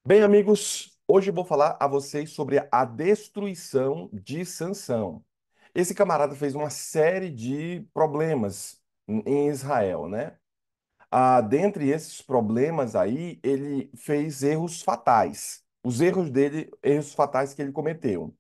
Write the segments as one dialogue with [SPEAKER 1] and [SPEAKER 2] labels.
[SPEAKER 1] Bem, amigos, hoje eu vou falar a vocês sobre a destruição de Sansão. Esse camarada fez uma série de problemas em Israel, né? Dentre esses problemas aí, ele fez erros fatais. Os erros dele, erros fatais que ele cometeu.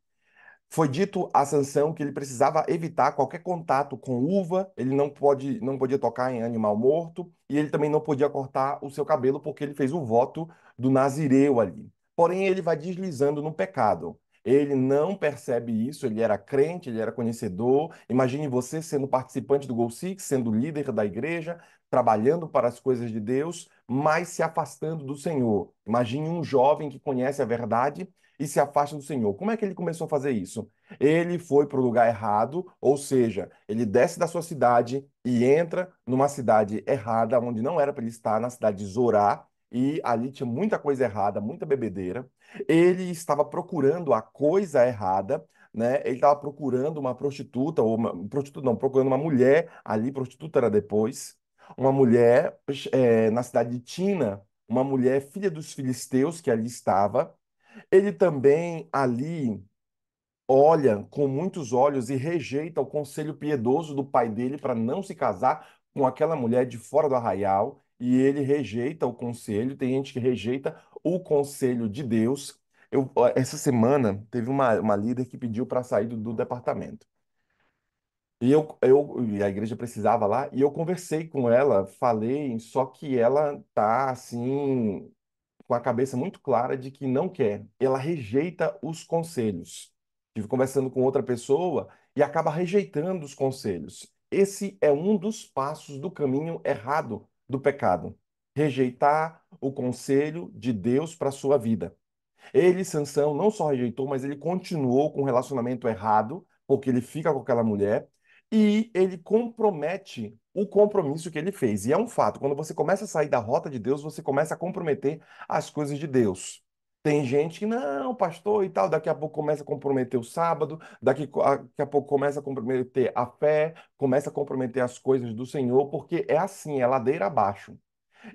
[SPEAKER 1] Foi dito a Sansão que ele precisava evitar qualquer contato com uva, ele não podia tocar em animal morto e ele também não podia cortar o seu cabelo porque ele fez o voto do Nazireu ali. Porém, ele vai deslizando no pecado. Ele não percebe isso, ele era crente, ele era conhecedor. Imagine você sendo participante do Gol Six, sendo líder da igreja, trabalhando para as coisas de Deus, mas se afastando do Senhor. Imagine um jovem que conhece a verdade e se afasta do Senhor. Como é que ele começou a fazer isso? Ele foi para o lugar errado, ou seja, ele desce da sua cidade e entra numa cidade errada, onde não era para ele estar, na cidade de Zorá, e ali tinha muita coisa errada, muita bebedeira. Ele estava procurando a coisa errada, né? Ele estava procurando uma prostituta, ou uma prostituta, não, procurando uma mulher ali, prostituta era depois, uma mulher na cidade de Tina, uma mulher filha dos filisteus que ali estava. Ele também ali olha com muitos olhos e rejeita o conselho piedoso do pai dele para não se casar com aquela mulher de fora do arraial, e ele rejeita o conselho. Tem gente que rejeita o conselho de Deus. Essa semana teve uma líder que pediu para sair do departamento. E a igreja precisava lá, e eu conversei com ela, falei, só que ela tá assim com a cabeça muito clara de que não quer. Ela rejeita os conselhos. Estive conversando com outra pessoa e acaba rejeitando os conselhos. Esse é um dos passos do caminho errado do pecado. Rejeitar o conselho de Deus para a sua vida. Ele, Sansão, não só rejeitou, mas ele continuou com um relacionamento errado, porque ele fica com aquela mulher, e ele compromete o compromisso que ele fez. E é um fato, quando você começa a sair da rota de Deus, você começa a comprometer as coisas de Deus. Tem gente que, não, pastor e tal, daqui a pouco começa a comprometer o sábado, daqui a pouco começa a comprometer a fé, começa a comprometer as coisas do Senhor, porque é assim, é ladeira abaixo.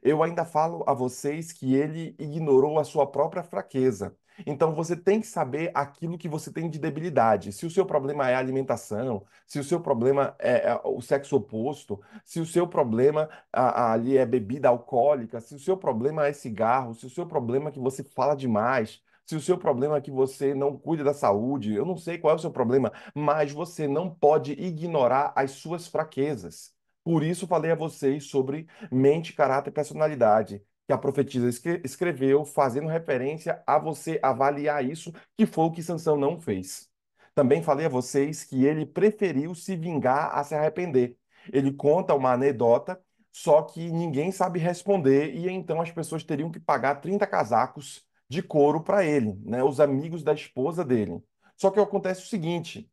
[SPEAKER 1] Eu ainda falo a vocês que ele ignorou a sua própria fraqueza. Então você tem que saber aquilo que você tem de debilidade. Se o seu problema é a alimentação, se o seu problema é o sexo oposto, se o seu problema ali é bebida alcoólica, se o seu problema é cigarro, se o seu problema é que você fala demais, se o seu problema é que você não cuida da saúde, eu não sei qual é o seu problema, mas você não pode ignorar as suas fraquezas. Por isso falei a vocês sobre mente, caráter e personalidade, que a profetisa escreveu, fazendo referência a você avaliar isso, que foi o que Sansão não fez. Também falei a vocês que ele preferiu se vingar a se arrepender. Ele conta uma anedota, só que ninguém sabe responder, e então as pessoas teriam que pagar 30 casacos de couro para ele, né? Os amigos da esposa dele. Só que acontece o seguinte: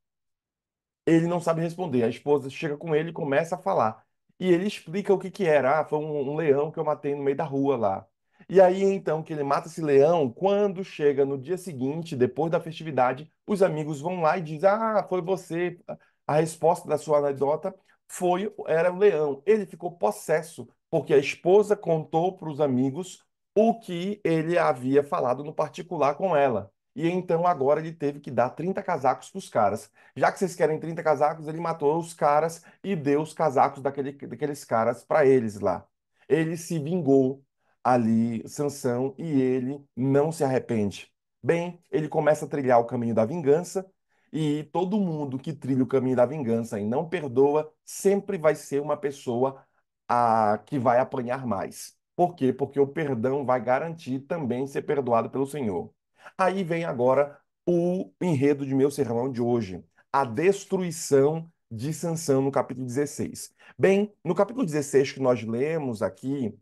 [SPEAKER 1] ele não sabe responder. A esposa chega com ele e começa a falar. E ele explica o que que era. Foi um leão que eu matei no meio da rua lá. E aí, então, que ele mata esse leão, quando chega no dia seguinte, depois da festividade, os amigos vão lá e dizem: Ah, foi você. A resposta da sua anedota era o leão. Ele ficou possesso, porque a esposa contou para os amigos o que ele havia falado no particular com ela. E então agora ele teve que dar 30 casacos para os caras. Já que vocês querem 30 casacos, ele matou os caras e deu os casacos daqueles caras para eles lá. Ele se vingou ali, Sansão, e ele não se arrepende. Bem, ele começa a trilhar o caminho da vingança, e todo mundo que trilha o caminho da vingança e não perdoa, sempre vai ser uma pessoa que vai apanhar mais. Por quê? Porque o perdão vai garantir também ser perdoado pelo Senhor. Aí vem agora o enredo de meu sermão de hoje, a destruição de Sansão no capítulo 16. Bem, no capítulo 16 que nós lemos aqui,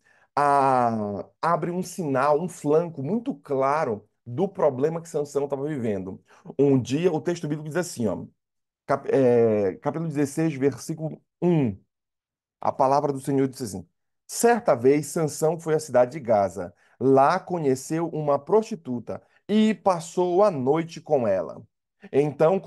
[SPEAKER 1] abre um sinal, um flanco muito claro do problema que Sansão estava vivendo. Um dia, o texto bíblico diz assim, ó, capítulo 16, versículo 1. A palavra do Senhor disse assim: Certa vez Sansão foi à cidade de Gaza. Lá conheceu uma prostituta e passou a noite com ela. Então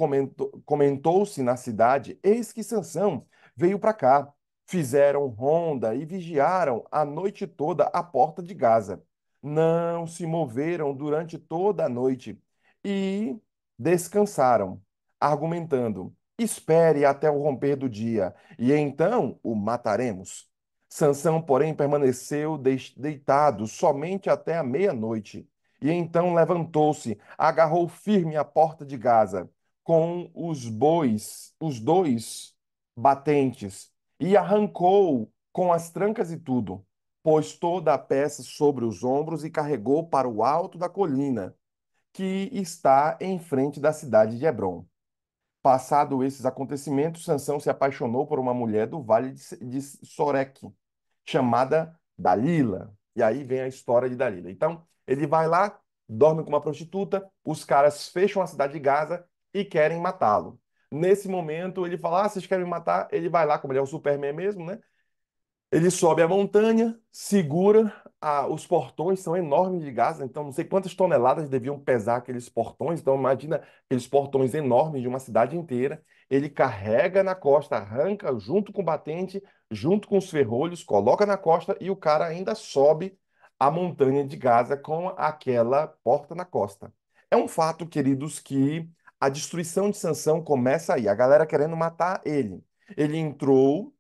[SPEAKER 1] comentou-se na cidade: Eis que Sansão veio para cá. Fizeram ronda e vigiaram a noite toda a porta de Gaza. não se moveram durante toda a noite e descansaram, argumentando: espere até o romper do dia, e então o mataremos. Sansão, porém, permaneceu deitado somente até a meia-noite. E então levantou-se, agarrou firme a porta de Gaza, com os bois, os dois batentes, e arrancou com as trancas e tudo, pôs toda a peça sobre os ombros e carregou para o alto da colina, que está em frente da cidade de Hebrom. Passado esses acontecimentos, Sansão se apaixonou por uma mulher do vale de Soreque, chamada Dalila. E aí vem a história de Dalila. Então, ele vai lá, dorme com uma prostituta, os caras fecham a cidade de Gaza e querem matá-lo. Nesse momento, ele fala: Ah, vocês querem me matar? Ele vai lá, como ele é o Superman mesmo, né? Ele sobe a montanha, segura, os portões são enormes de Gaza, então não sei quantas toneladas deviam pesar aqueles portões. Então imagina aqueles portões enormes de uma cidade inteira. Ele carrega na costa, arranca junto com o batente, junto com os ferrolhos, coloca na costa e o cara ainda sobe a montanha de Gaza com aquela porta na costa. É um fato, queridos, que a destruição de Sansão começa aí, a galera querendo matar ele. Ele entrou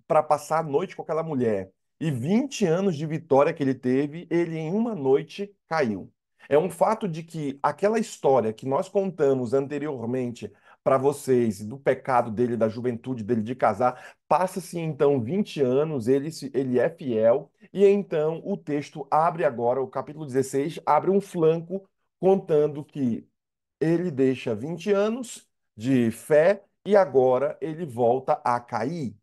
[SPEAKER 1] para passar a noite com aquela mulher. E 20 anos de vitória que ele teve, ele em uma noite caiu. É um fato de que aquela história que nós contamos anteriormente para vocês, do pecado dele, da juventude dele de casar, passa-se então 20 anos, ele é fiel, e então o texto abre agora, o capítulo 16 abre um flanco contando que ele deixa 20 anos de fé e agora ele volta a cair.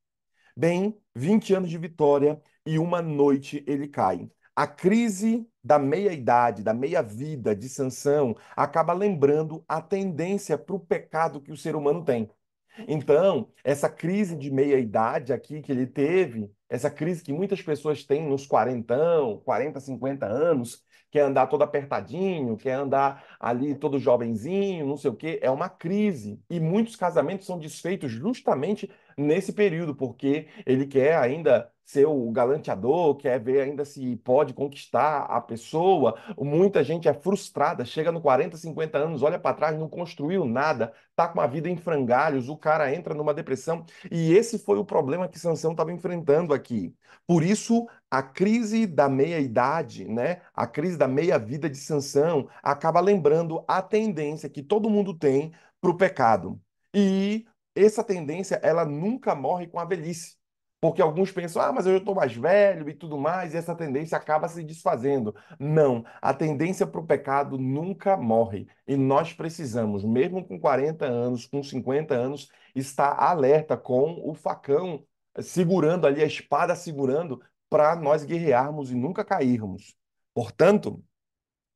[SPEAKER 1] Bem, 20 anos de vitória e uma noite ele cai. A crise da meia-idade, da meia-vida de Sansão, acaba lembrando a tendência para o pecado que o ser humano tem. Então, essa crise de meia-idade aqui que ele teve, essa crise que muitas pessoas têm nos 40, 50 anos, quer andar todo apertadinho, quer andar ali todo jovenzinho, não sei o quê, é uma crise. E muitos casamentos são desfeitos justamente nesse período, porque ele quer ainda ser o galanteador, quer ver ainda se pode conquistar a pessoa. Muita gente é frustrada, chega no 40, 50 anos, olha para trás, não construiu nada, tá com a vida em frangalhos, o cara entra numa depressão. E esse foi o problema que Sansão estava enfrentando aqui. Por isso, a crise da meia-idade, né? A crise da meia-vida de Sansão acaba lembrando a tendência que todo mundo tem para o pecado. E essa tendência, ela nunca morre com a velhice. Porque alguns pensam, ah, mas eu já estou mais velho e tudo mais, e essa tendência acaba se desfazendo. Não, a tendência para o pecado nunca morre. E nós precisamos, mesmo com 40 anos, com 50 anos, estar alerta com o facão segurando ali, a espada segurando, para nós guerrearmos e nunca cairmos. Portanto,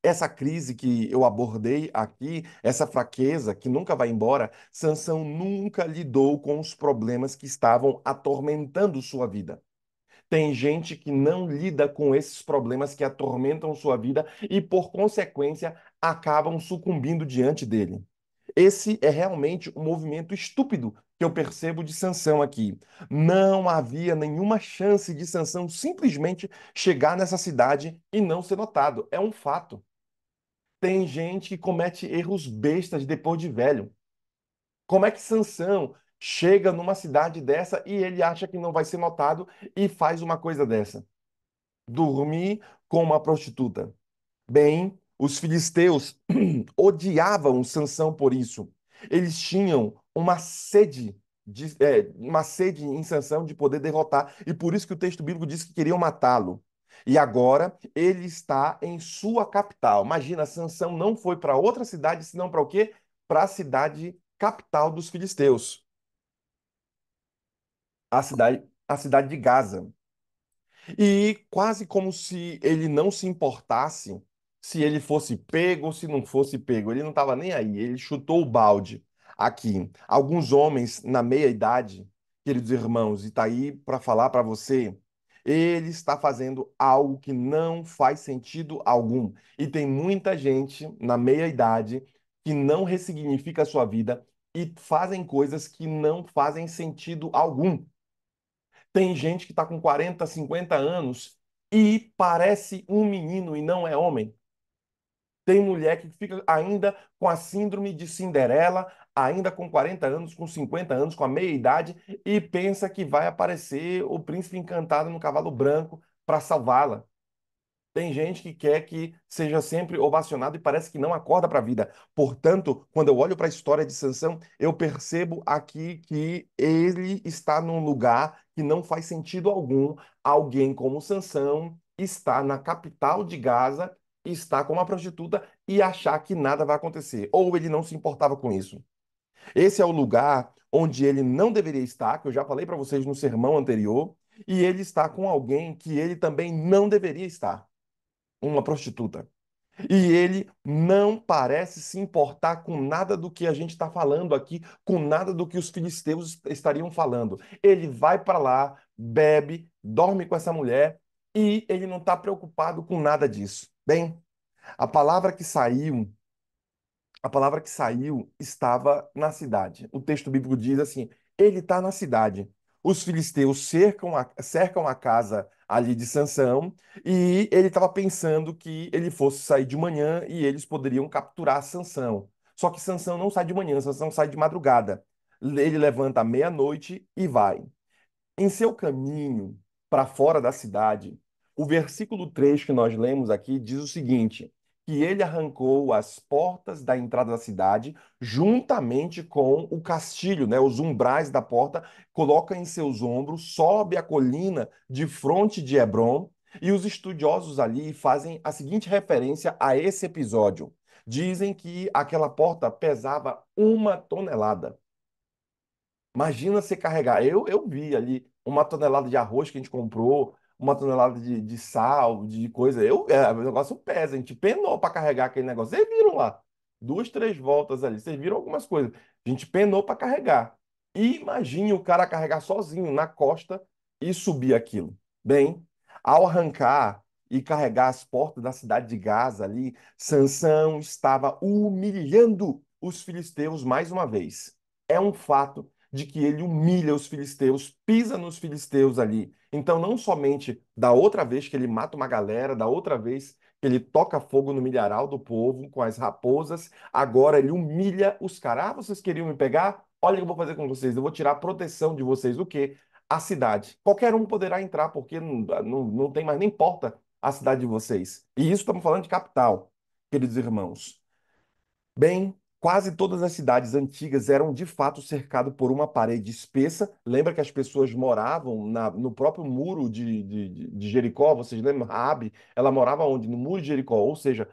[SPEAKER 1] essa crise que eu abordei aqui, essa fraqueza que nunca vai embora, Sansão nunca lidou com os problemas que estavam atormentando sua vida. Tem gente que não lida com esses problemas que atormentam sua vida e, por consequência, acabam sucumbindo diante dele. Esse é realmente um movimento estúpido que eu percebo de Sansão aqui. Não havia nenhuma chance de Sansão simplesmente chegar nessa cidade e não ser notado. É um fato. Tem gente que comete erros bestas depois de velho. Como é que Sansão chega numa cidade dessa e ele acha que não vai ser notado e faz uma coisa dessa? Dormir com uma prostituta. Bem, os filisteus odiavam Sansão por isso. Eles tinham uma sede em Sansão de poder derrotar, e por isso que o texto bíblico diz que queriam matá-lo. E agora ele está em sua capital. Imagina, Sansão não foi para outra cidade, senão para o quê? Para a cidade capital dos filisteus, a cidade de Gaza. E quase como se ele não se importasse se ele fosse pego ou se não fosse pego. Ele não estava nem aí, ele chutou o balde aqui. Alguns homens na meia-idade, queridos irmãos, e está aí para falar para você, ele está fazendo algo que não faz sentido algum. E tem muita gente na meia-idade que não ressignifica a sua vida e fazem coisas que não fazem sentido algum. Tem gente que está com 40, 50 anos e parece um menino e não é homem. Tem mulher que fica ainda com a síndrome de Cinderela, ainda com 40 anos, com 50 anos, com a meia-idade, e pensa que vai aparecer o príncipe encantado no cavalo branco para salvá-la. Tem gente que quer que seja sempre ovacionado e parece que não acorda para a vida. Portanto, quando eu olho para a história de Sansão, eu percebo aqui que ele está num lugar que não faz sentido algum. Alguém como Sansão está na capital de Gaza, está com uma prostituta e achar que nada vai acontecer. Ou ele não se importava com isso. Esse é o lugar onde ele não deveria estar, que eu já falei para vocês no sermão anterior, e ele está com alguém que ele também não deveria estar, uma prostituta. E ele não parece se importar com nada do que a gente está falando aqui, com nada do que os filisteus estariam falando. Ele vai para lá, bebe, dorme com essa mulher e ele não está preocupado com nada disso. Bem, a palavra que saiu a palavra que saiu estava na cidade. O texto bíblico diz assim: ele está na cidade. Os filisteus cercam a casa ali de Sansão e ele estava pensando que ele fosse sair de manhã e eles poderiam capturar Sansão. Só que Sansão não sai de manhã, Sansão sai de madrugada. Ele levanta à meia-noite e vai. Em seu caminho para fora da cidade, o versículo 3 que nós lemos aqui diz o seguinte: que ele arrancou as portas da entrada da cidade, juntamente com o castilho, né, os umbrais da porta, coloca em seus ombros, sobe a colina de fronte de Hebrom, e os estudiosos ali fazem a seguinte referência a esse episódio. Dizem que aquela porta pesava 1 tonelada. Imagina você carregar. Eu vi ali 1 tonelada de arroz que a gente comprou, 1 tonelada de sal, de coisa. O negócio pesa, a gente penou para carregar aquele negócio. Vocês viram lá? 2, 3 voltas ali. Vocês viram algumas coisas. A gente penou para carregar. E imagine o cara carregar sozinho na costa e subir aquilo. Bem, ao arrancar e carregar as portas da cidade de Gaza ali, Sansão estava humilhando os filisteus mais uma vez. É um fato de que ele humilha os filisteus, pisa nos filisteus ali. Então, não somente da outra vez que ele mata uma galera, da outra vez que ele toca fogo no milharal do povo com as raposas, agora ele humilha os caras. Ah, vocês queriam me pegar? Olha o que eu vou fazer com vocês. Eu vou tirar a proteção de vocês. O quê? A cidade. Qualquer um poderá entrar, porque não tem mais nem porta a cidade de vocês. E isso estamos falando de capital, queridos irmãos. Bem, quase todas as cidades antigas eram de fato cercadas por uma parede espessa. Lembra que as pessoas moravam no próprio muro de Jericó? Vocês lembram? Raabe, ela morava onde? No muro de Jericó. Ou seja,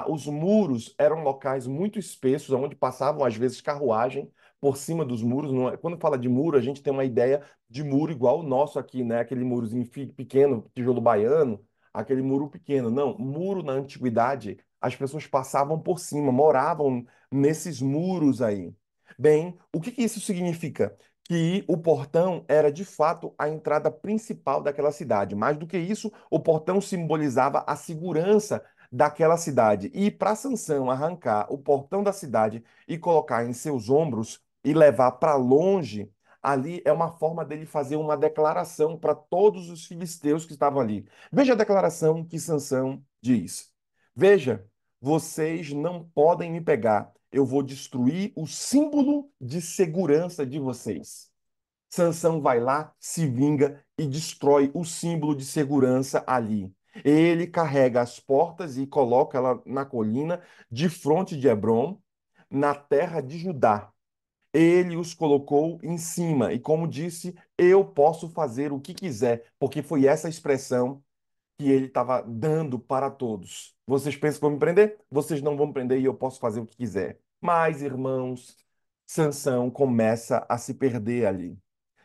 [SPEAKER 1] os muros eram locais muito espessos, onde passavam às vezes carruagem por cima dos muros. Quando fala de muro, a gente tem uma ideia de muro igual o nosso aqui, né? Aquele murozinho pequeno, tijolo baiano, aquele muro pequeno. Não, muro na antiguidade as pessoas passavam por cima, moravam nesses muros aí. Bem, o que que isso significa? Que o portão era de fato a entrada principal daquela cidade. Mais do que isso, o portão simbolizava a segurança daquela cidade. E para Sansão arrancar o portão da cidade e colocar em seus ombros e levar para longe, ali é uma forma dele fazer uma declaração para todos os filisteus que estavam ali. Veja a declaração que Sansão diz. Veja, vocês não podem me pegar. Eu vou destruir o símbolo de segurança de vocês. Sansão vai lá, se vinga e destrói o símbolo de segurança ali. Ele carrega as portas e coloca ela na colina de fronte de Hebrom, na terra de Judá. Ele os colocou em cima e, como disse, eu posso fazer o que quiser, porque foi essa expressão que ele estava dando para todos. Vocês pensam que vão me prender? Vocês não vão me prender e eu posso fazer o que quiser. Mas, irmãos, Sansão começa a se perder ali.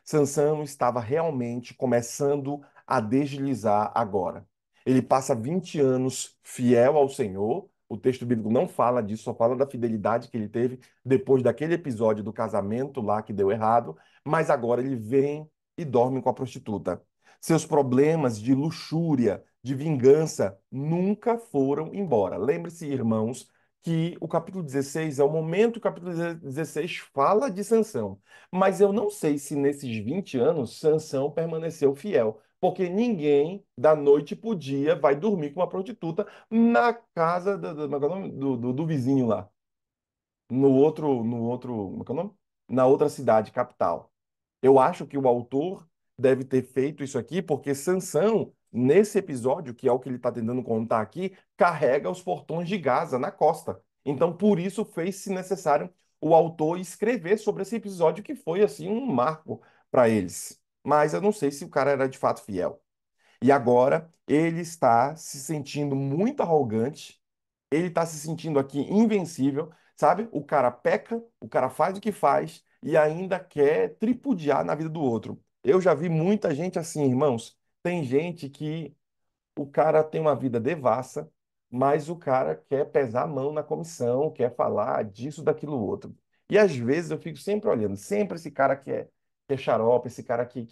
[SPEAKER 1] Sansão estava realmente começando a deslizar agora. Ele passa 20 anos fiel ao Senhor. O texto bíblico não fala disso, só fala da fidelidade que ele teve depois daquele episódio do casamento lá que deu errado. Mas agora ele vem e dorme com a prostituta. Seus problemas de luxúria, de vingança, nunca foram embora. Lembre-se, irmãos, que o capítulo 16 é o momento que o capítulo 16 fala de Sansão. Mas eu não sei se nesses 20 anos Sansão permaneceu fiel. porque ninguém da noite pro dia vai dormir com uma prostituta na casa como é que é o nome? Do vizinho lá, como é que é o nome? Na outra cidade, capital. Eu acho que o autor deve ter feito isso aqui porque Sansão, nesse episódio, que é o que ele está tentando contar aqui, carrega os portões de Gaza na costa. Então, por isso fez-se necessário o autor escrever sobre esse episódio que foi assim um marco para eles. Mas eu não sei se o cara era de fato fiel. E agora ele está se sentindo muito arrogante, ele está se sentindo aqui invencível, sabe? O cara peca, o cara faz o que faz e ainda quer tripudiar na vida do outro. Eu já vi muita gente assim, irmãos. Tem gente que o cara tem uma vida devassa, mas o cara quer pesar a mão na comissão, quer falar disso, daquilo, outro. E às vezes eu fico sempre olhando, sempre esse cara que é xarope, esse cara que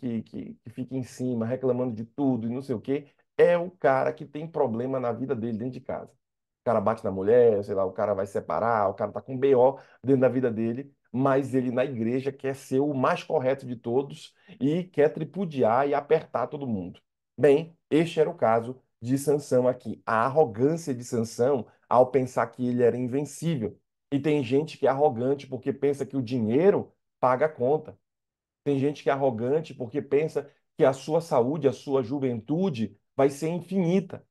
[SPEAKER 1] fica em cima, reclamando de tudo e não sei o quê, é o cara que tem problema na vida dele dentro de casa. O cara bate na mulher, sei lá, o cara vai separar, o cara tá com BO dentro da vida dele, mas ele na igreja quer ser o mais correto de todos e quer tripudiar e apertar todo mundo. Bem, este era o caso de Sansão aqui. A arrogância de Sansão ao pensar que ele era invencível. E tem gente que é arrogante porque pensa que o dinheiro paga a conta. Tem gente que é arrogante porque pensa que a sua saúde, a sua juventude vai ser infinita.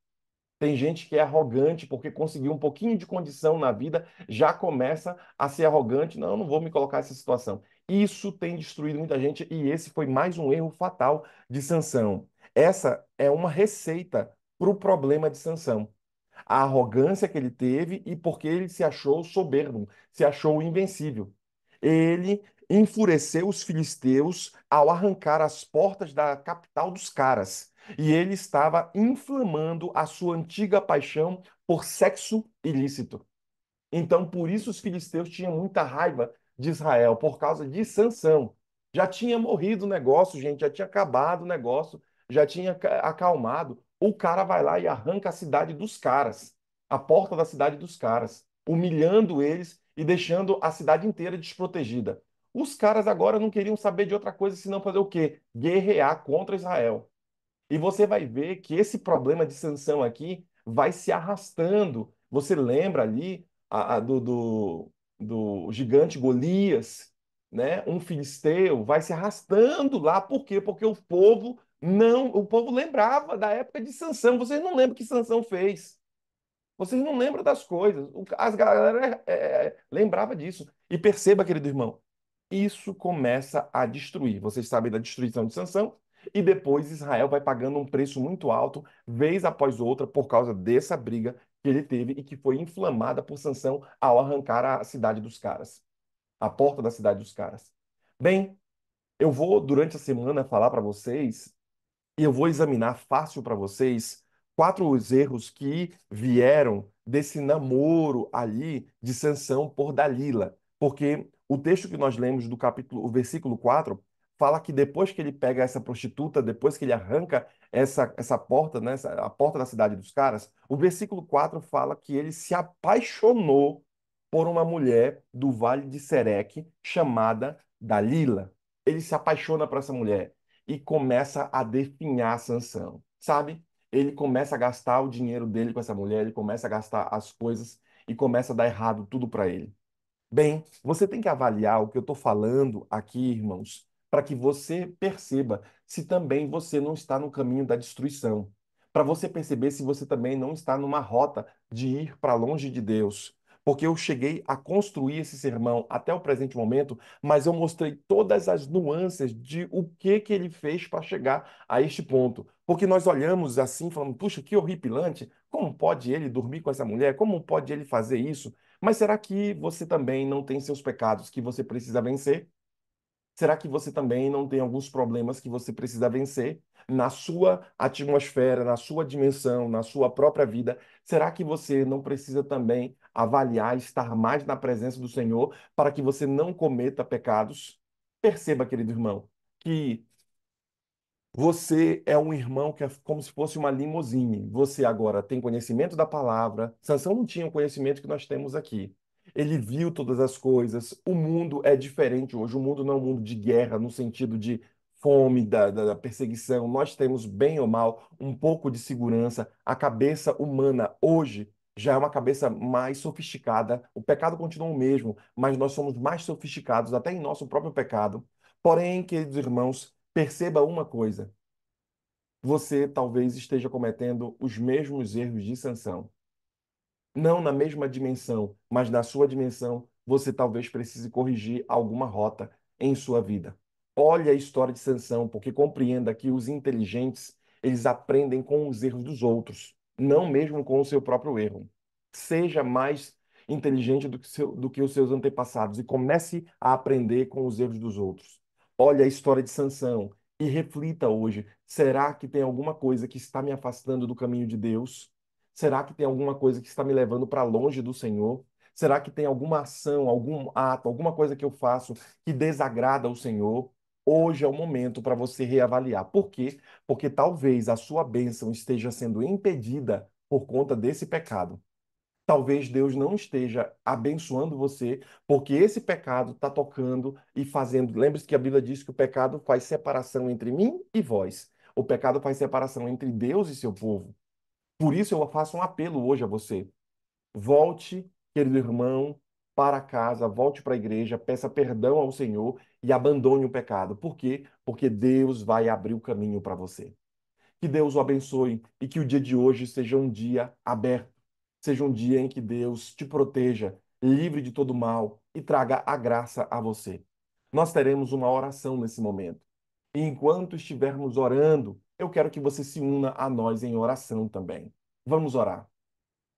[SPEAKER 1] Tem gente que é arrogante porque conseguiu um pouquinho de condição na vida, já começa a ser arrogante. Não, não vou me colocar nessa situação. Isso tem destruído muita gente e esse foi mais um erro fatal de Sansão. Essa é uma receita para o problema de Sansão. A arrogância que ele teve e porque ele se achou soberbo, se achou invencível. Ele enfureceu os filisteus ao arrancar as portas da capital dos caras. E ele estava inflamando a sua antiga paixão por sexo ilícito. Então, por isso os filisteus tinham muita raiva de Israel, por causa de Sansão. Já tinha morrido o negócio, gente, já tinha acabado o negócio, já tinha acalmado. O cara vai lá e arranca a cidade dos caras, a porta da cidade dos caras, humilhando eles e deixando a cidade inteira desprotegida. Os caras agora não queriam saber de outra coisa senão fazer o quê? Guerrear contra Israel. E você vai ver que esse problema de sanção aqui vai se arrastando. Você lembra ali do gigante Golias, né? Um filisteu vai se arrastando lá. Por quê? Porque o povo não, o povo lembrava da época de Sansão. Vocês não lembram o que Sansão fez? Vocês não lembram das coisas. As galera lembrava disso. E perceba, querido irmão, isso começa a destruir. Vocês sabem da destruição de Sansão, e depois Israel vai pagando um preço muito alto, vez após outra, por causa dessa briga que ele teve e que foi inflamada por Sansão ao arrancar a cidade dos caras, a porta da cidade dos caras. Bem, eu vou, durante a semana, falar para vocês e eu vou examinar fácil para vocês quatro os erros que vieram desse namoro ali de Sansão por Dalila. Porque o texto que nós lemos do capítulo, o versículo 4 fala que depois que ele pega essa prostituta, depois que ele arranca essa porta, né, a porta da cidade dos caras, o versículo 4 fala que ele se apaixonou por uma mulher do Vale de Sereque chamada Dalila. Ele se apaixona por essa mulher e começa a definhar Sansão, sabe? Ele começa a gastar o dinheiro dele com essa mulher, ele começa a gastar as coisas e começa a dar errado tudo para ele. Bem, você tem que avaliar o que eu estou falando aqui, irmãos, para que você perceba se também você não está no caminho da destruição. Para você perceber se você também não está numa rota de ir para longe de Deus. Porque eu cheguei a construir esse sermão até o presente momento, mas eu mostrei todas as nuances de o que ele fez para chegar a este ponto. Porque nós olhamos assim, falando, puxa, que horripilante, como pode ele dormir com essa mulher? Como pode ele fazer isso? Mas será que você também não tem seus pecados que você precisa vencer? Será que você também não tem alguns problemas que você precisa vencer na sua atmosfera, na sua dimensão, na sua própria vida? Será que você não precisa também avaliar, estar mais na presença do Senhor para que você não cometa pecados? Perceba, querido irmão, que você é um irmão que é como se fosse uma limusine. Você agora tem conhecimento da palavra. Sansão não tinha o conhecimento que nós temos aqui. Ele viu todas as coisas. O mundo é diferente hoje. O mundo não é um mundo de guerra, no sentido de fome, da perseguição, nós temos, bem ou mal, um pouco de segurança. A cabeça humana hoje já é uma cabeça mais sofisticada. O pecado continua o mesmo, mas nós somos mais sofisticados, até em nosso próprio pecado. Porém, queridos irmãos, perceba uma coisa: você talvez esteja cometendo os mesmos erros de Sansão. Não na mesma dimensão, mas na sua dimensão, você talvez precise corrigir alguma rota em sua vida. Olhe a história de Sansão, porque compreenda que os inteligentes, eles aprendem com os erros dos outros, não mesmo com o seu próprio erro. Seja mais inteligente do que os seus antepassados e comece a aprender com os erros dos outros. Olhe a história de Sansão e reflita hoje: será que tem alguma coisa que está me afastando do caminho de Deus? Será que tem alguma coisa que está me levando para longe do Senhor? Será que tem alguma ação, algum ato, alguma coisa que eu faço que desagrada o Senhor? Hoje é o momento para você reavaliar. Por quê? Porque talvez a sua bênção esteja sendo impedida por conta desse pecado. Talvez Deus não esteja abençoando você, porque esse pecado está tocando e fazendo. Lembre-se que a Bíblia diz que o pecado faz separação entre mim e vós. O pecado faz separação entre Deus e seu povo. Por isso eu faço um apelo hoje a você. Volte, querido irmão, para casa, volte para a igreja, peça perdão ao Senhor e abandone o pecado. Por quê? Porque Deus vai abrir o caminho para você. Que Deus o abençoe e que o dia de hoje seja um dia aberto, seja um dia em que Deus te proteja, livre de todo mal e traga a graça a você. Nós teremos uma oração nesse momento. E enquanto estivermos orando, eu quero que você se una a nós em oração também. Vamos orar.